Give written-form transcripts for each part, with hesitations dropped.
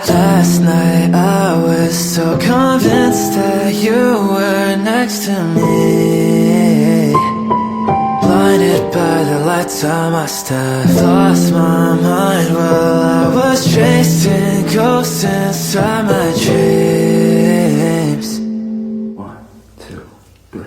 Last night I was so convinced that you were next to me. Blinded by the lights, I must have lost my mind while I was chasing ghosts inside my dreams. 1, 2, 3.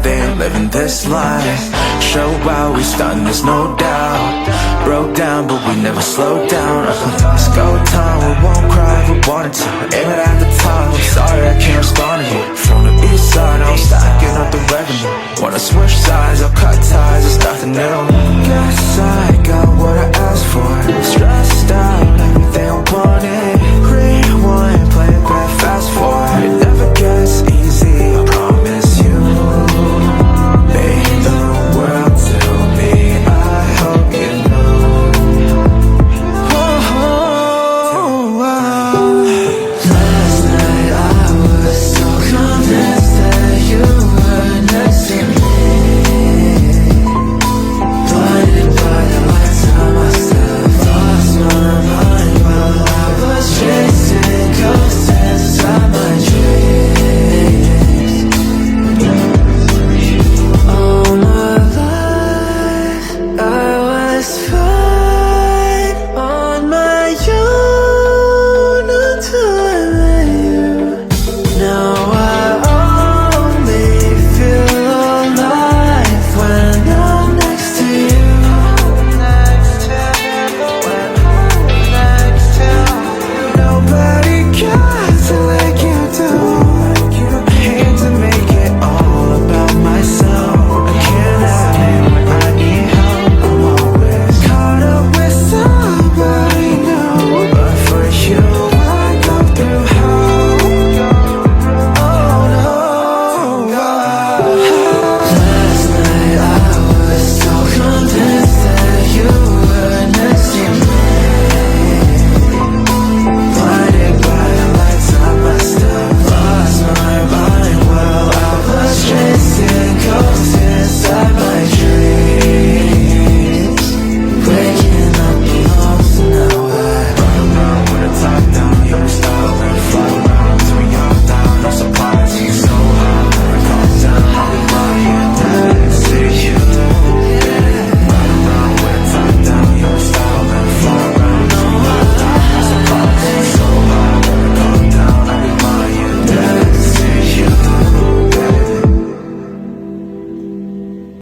They ain't living this life. Show out, we starting, there's no doubt. Broke down, but we never slow down. Let's go time, we won't cry, we wanted to. Aim it at the top, I'm sorry I can't